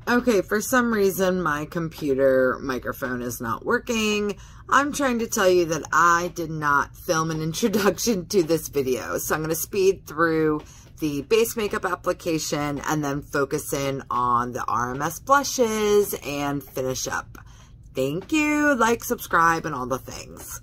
Okay, for some reason my computer microphone is not working. I'm trying to tell you that I did not film an introduction to this video. So I'm going to speed through the base makeup application and then focus in on the RMS blushes and finish up. Thank you. Like, subscribe, and all the things.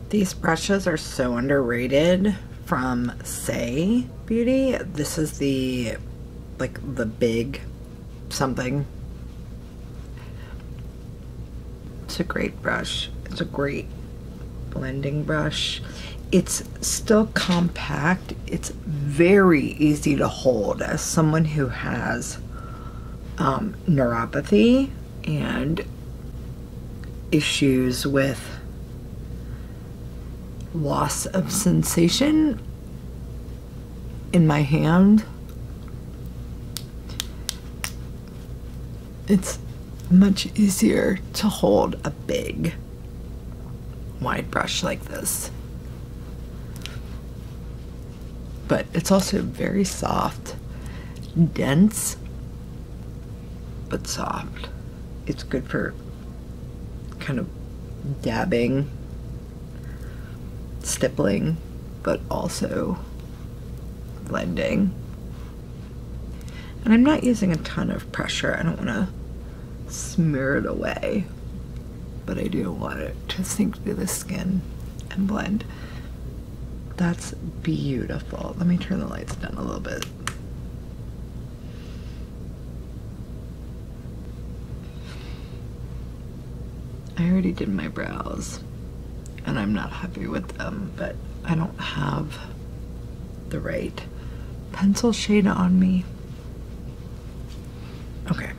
These brushes are so underrated from Say Beauty. This is the big something. It's a great brush. It's a great blending brush. It's still compact. It's very easy to hold. As someone who has neuropathy and issues with loss of sensation in my hand, it's much easier to hold a big wide brush like this. But it's also very soft, dense, but soft. It's good for kind of dabbing, stippling, but also blending. And I'm not using a ton of pressure. I don't want to smear it away, but I do want it to sink through the skin and blend. That's beautiful. Let me turn the lights down a little bit. I already did my brows, and I'm not happy with them, but I don't have the right pencil shade on me. Okay.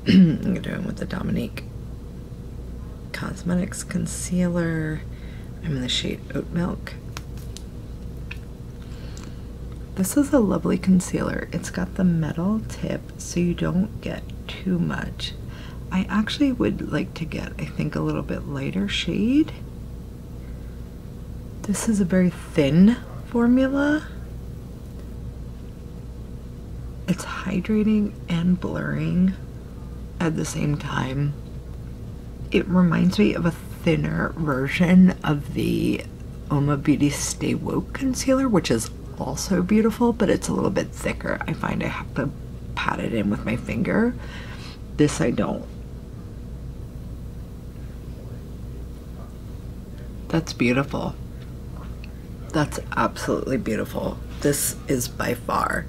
I'm gonna do it with the Dominique Cosmetics Concealer. I'm in the shade Oat Milk. This is a lovely concealer. It's got the metal tip so you don't get too much. I actually would like to get, I think, a little bit lighter shade. This is a very thin formula. It's hydrating and blurring at the same time. It reminds me of a thinner version of the Oma Beauty Stay Woke concealer, which is also beautiful, but it's a little bit thicker. I find I have to pat it in with my finger. This I don't. That's beautiful. That's absolutely beautiful. This is by far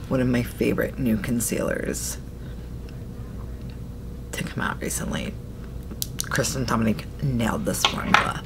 one of my favorite new concealers to come out recently. Chris and Dominique nailed this formula.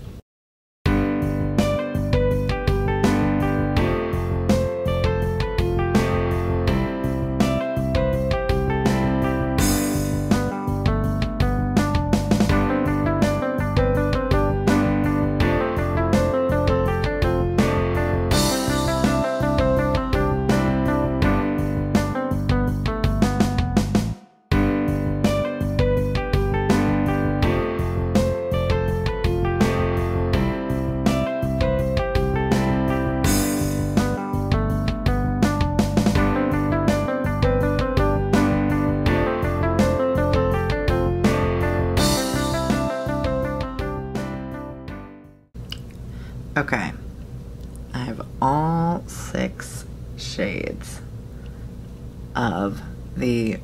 of the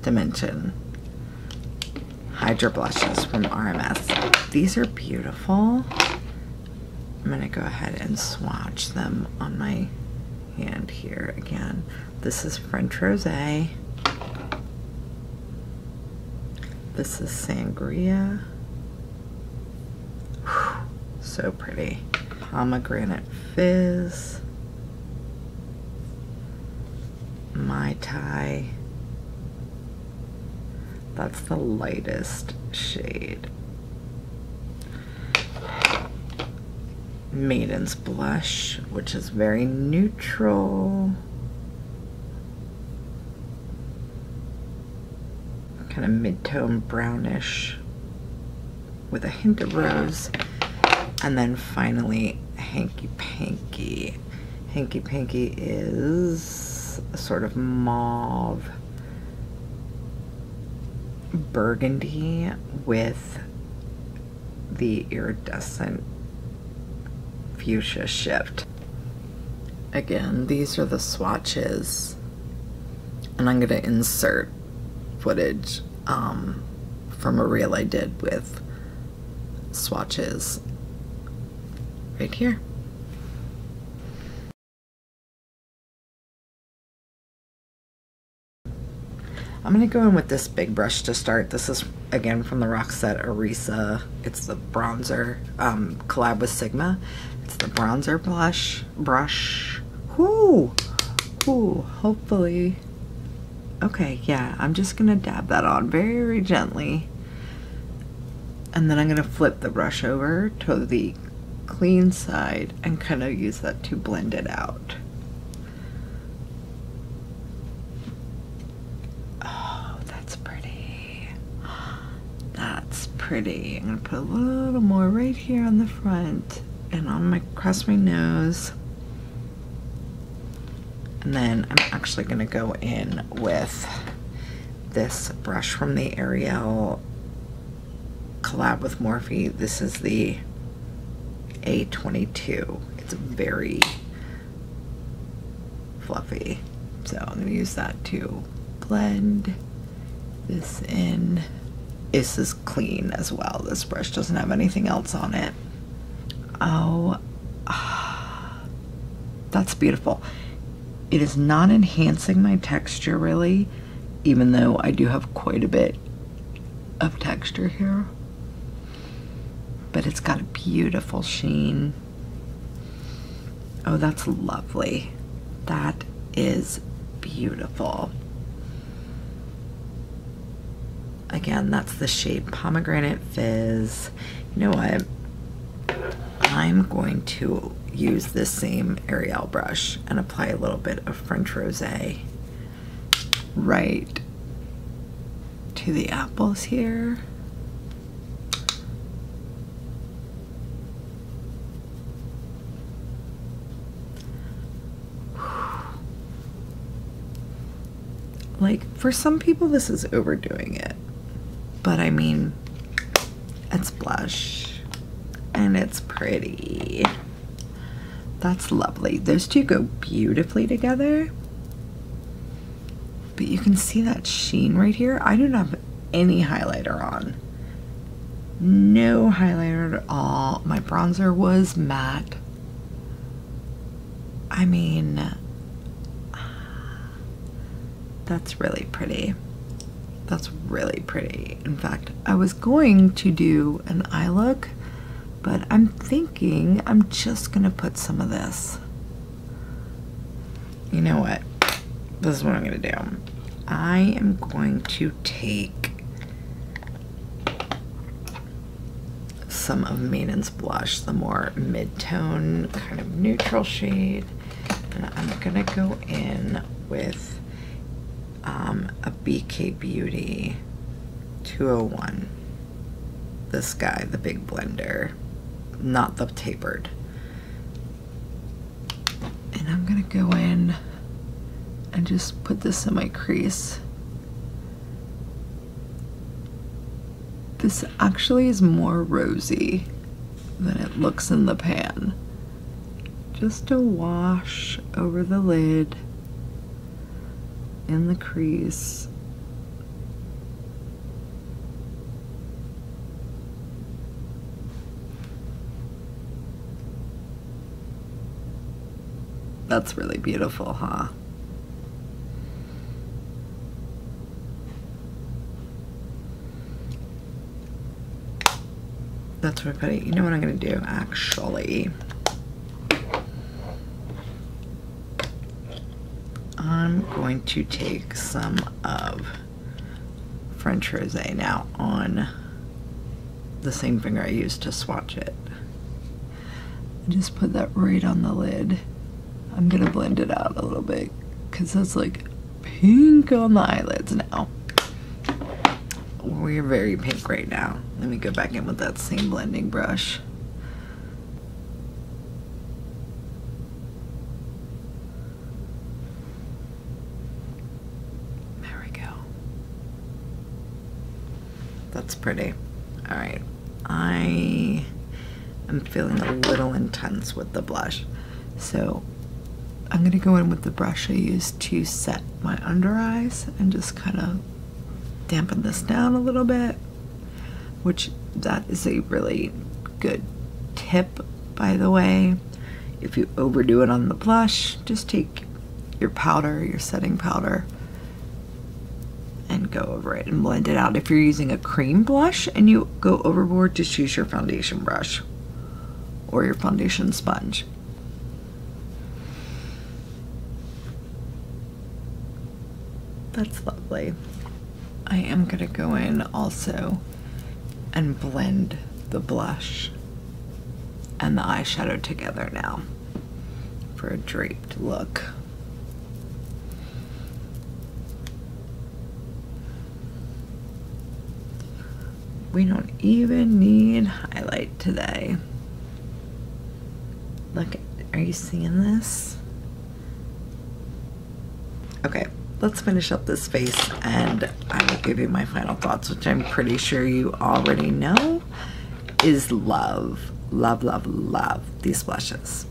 Dimensin Hydra blushes from RMS. These are beautiful. I'm going to go ahead and swatch them on my hand here again. This is French Rosé. This is Sangria. Whew, so pretty. Pomegranate Fizz. Mai Tai. That's the lightest shade. Maiden's blush, which is very neutral. Kind of mid-tone brownish with a hint of rose. And then finally, Hanky Panky. Hanky Panky is a sort of mauve burgundy with the iridescent fuchsia shift. Again, these are the swatches, and I'm going to insert footage from a reel I did with swatches right here. I'm going to go in with this big brush to start. This is, again, from the Roxette Arisa. It's the bronzer, collab with Sigma. It's the bronzer brush. Whoo! Ooh, hopefully. Okay, yeah, I'm just going to dab that on very gently. And then I'm going to flip the brush over to the clean side and kind of use that to blend it out. Pretty. I'm gonna put a little more right here on the front and on my across my nose, and then I'm actually gonna go in with this brush from the Ariel collab with Morphe. This is the A22. It's very fluffy, so I'm gonna use that to blend this in. This is clean as well. This brush doesn't have anything else on it. Oh, that's beautiful. It is not enhancing my texture really, even though I do have quite a bit of texture here. But it's got a beautiful sheen. Oh, that's lovely. That is beautiful. Again, that's the shade Pomegranate Fizz. You know what? I'm going to use this same Ariel brush and apply a little bit of French Rosé right to the apples here. Like, for some people this is overdoing it. But I mean, it's blush and it's pretty. That's lovely. Those two go beautifully together. But you can see that sheen right here. I don't have any highlighter on. No highlighter at all. My bronzer was matte. I mean, that's really pretty. That's really pretty. In fact, I was going to do an eye look, but I'm thinking I'm just gonna put some of this. You know what? This is what I'm gonna do. I am going to take some of Maiden's blush, the more mid-tone, kind of neutral shade, and I'm gonna go in with a BK Beauty 201. This guy, the big blender, not the tapered. And I'm gonna go in and just put this in my crease. This actually is more rosy than it looks in the pan. Just to wash over the lid. in the crease. That's really beautiful, huh? That's what I put it. You know what I'm gonna do, actually? I'm going to take some of French Rosé now on the same finger I used to swatch it. Just put that right on the lid. I'm gonna blend it out a little bit because it's like pink on the eyelids now. We're very pink right now. Let me go back in with that same blending brush. There we go. That's pretty. All right. I am feeling a little intense with the blush. So I'm gonna go in with the brush I used to set my under eyes and just kind of dampen this down a little bit, which that is a really good tip, by the way. If you overdo it on the blush, just take your powder, your setting powder, and go over it and blend it out. If you're using a cream blush and you go overboard, just use your foundation brush or your foundation sponge. That's lovely. I am gonna go in also and blend the blush and the eyeshadow together now for a draped look. We don't even need highlight today. Look, are you seeing this? Okay. Let's finish up this face and I will give you my final thoughts, which I'm pretty sure you already know is love. Love, love, love these blushes.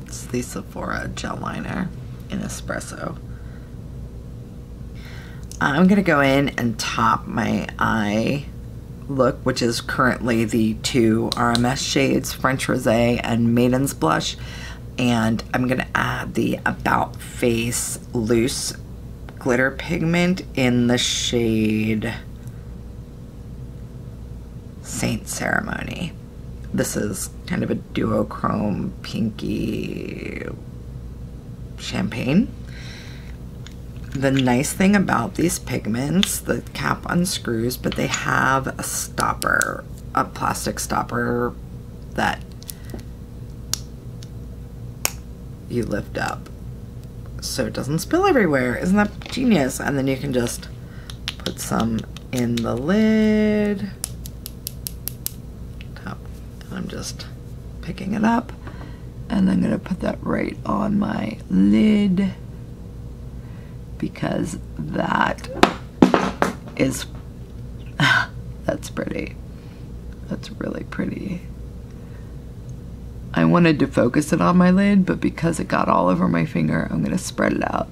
It's the Sephora gel liner in Espresso. I'm gonna go in and top my eye look, which is currently the two RMS shades, French Rosé and Maiden's blush. And I'm gonna add the About Face loose glitter pigment in the shade Saint Ceremony. This is kind of a duochrome pinky champagne. The nice thing about these pigments, the cap unscrews, but they have a stopper, a plastic stopper that you lift up so it doesn't spill everywhere. Isn't that genius? And then you can just put some in the lid. Top. And I'm just picking it up and I'm gonna put that right on my lid because that is that's pretty. That's really pretty. I wanted to focus it on my lid, but because it got all over my finger, I'm gonna spread it out.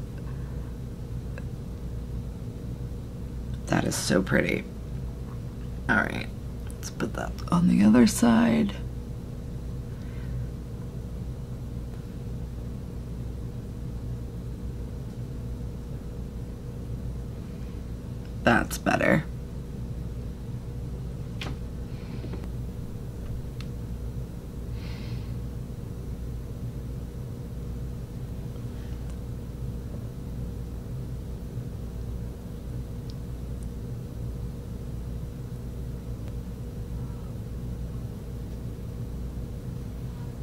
That is so pretty. All right, let's put that on the other side. That's better.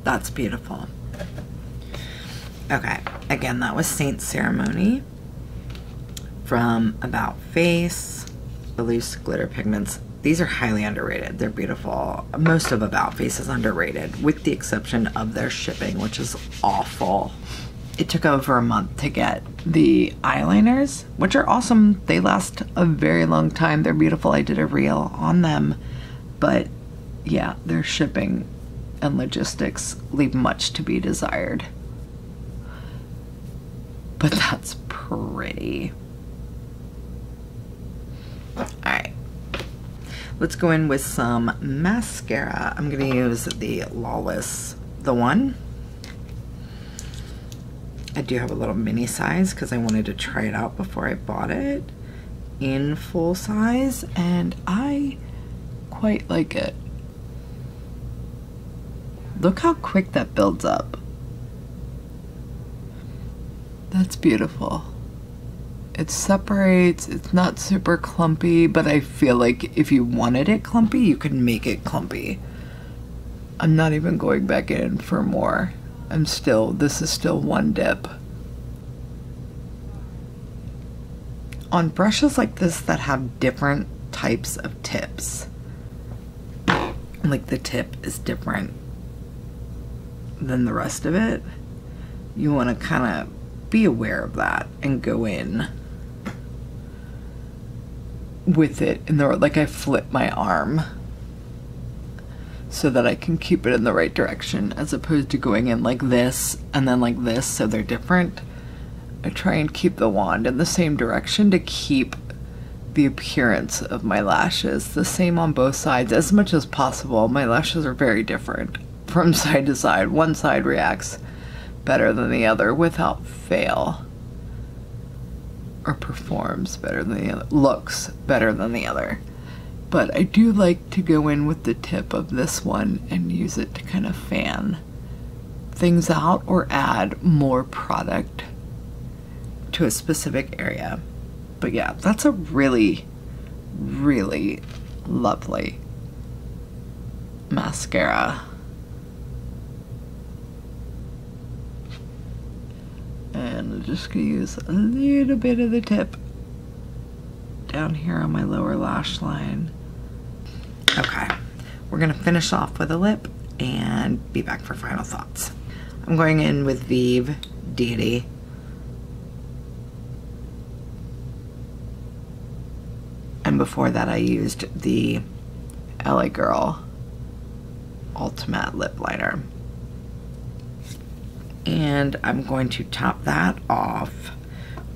That's beautiful. Okay, again, that was Saint Ceremony from About Face, the loose glitter pigments. These are highly underrated. They're beautiful. Most of About Face is underrated, with the exception of their shipping, which is awful. It took over a month to get the eyeliners, which are awesome. They last a very long time. They're beautiful. I did a reel on them, but yeah, their shipping and logistics leave much to be desired. but that's pretty. Alright, let's go in with some mascara. I'm going to use the Lawless, the one. I do have a little mini size because I wanted to try it out before I bought it in full size, and I quite like it. Look how quick that builds up. That's beautiful. It separates, it's not super clumpy, but I feel like if you wanted it clumpy, you could make it clumpy. I'm not even going back in for more. This is still one dip. On brushes like this that have different types of tips, like the tip is different than the rest of it, you want to kind of be aware of that and go in with it in the, like I flip my arm so that I can keep it in the right direction, as opposed to going in like this and then like this, so they're different. I try and keep the wand in the same direction to keep the appearance of my lashes the same on both sides as much as possible. My lashes are very different from side to side. One side reacts better than the other without fail, or performs better than the other, looks better than the other. But I do like to go in with the tip of this one and use it to kind of fan things out or add more product to a specific area. But yeah, that's a really, really lovely mascara. And I'm just gonna use a little bit of the tip down here on my lower lash line. Okay, we're gonna finish off with a lip and be back for final thoughts. I'm going in with Vieve Deity. And before that I used the LA Girl Ultimate Lip Liner. And I'm going to top that off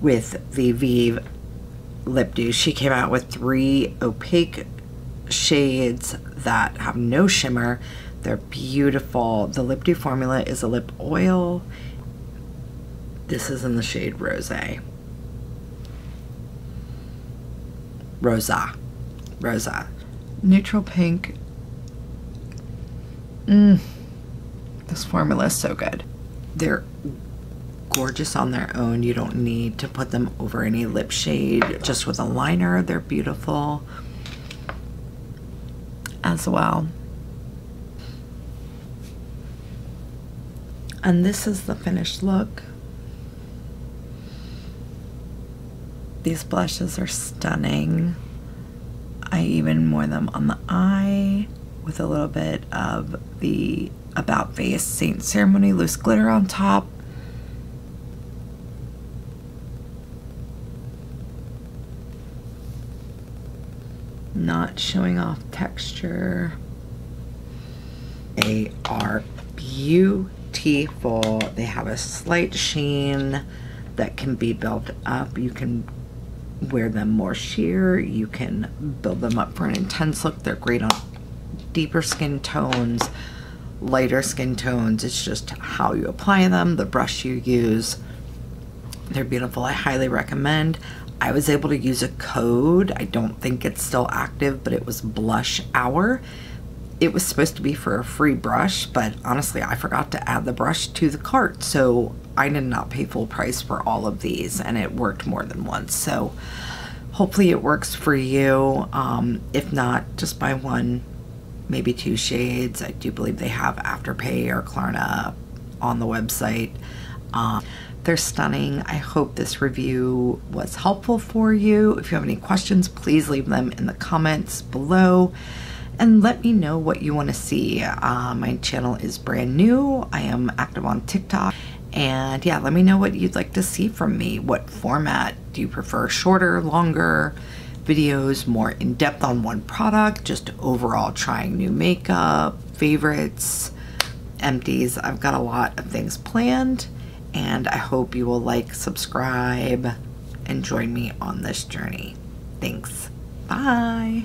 with the Vieve Lip Dew. She came out with 3 opaque shades that have no shimmer. They're beautiful. The Lip Dew formula is a lip oil. This is in the shade Rosé. Rosa. Neutral pink. This formula is so good. They're gorgeous on their own. You don't need to put them over any lip shade. Just with a liner, they're beautiful as well. And this is the finished look. These blushes are stunning. I even wore them on the eye with a little bit of the About Face Saint Ceremony loose glitter on top. Not showing off texture. They are beautiful. They have a slight sheen that can be built up. You can wear them more sheer. You can build them up for an intense look. They're great on deeper skin tones, lighter skin tones. It's just how you apply them, the brush you use. They're beautiful. I highly recommend. I was able to use a code. I don't think it's still active, but it was Blush Hour. It was supposed to be for a free brush, but honestly, I forgot to add the brush to the cart, so I did not pay full price for all of these, and it worked more than once. So hopefully it works for you. If not, just buy 1, maybe 2 shades. I do believe they have Afterpay or Klarna on the website. They're stunning. I hope this review was helpful for you. If you have any questions, please leave them in the comments below and let me know what you want to see. My channel is brand new. I am active on TikTok. And yeah, let me know what you'd like to see from me. What format do you prefer? Shorter, longer videos, more in-depth on one product, just overall trying new makeup, favorites, empties. I've got a lot of things planned. and I hope you will like, subscribe, and join me on this journey. Thanks. Bye.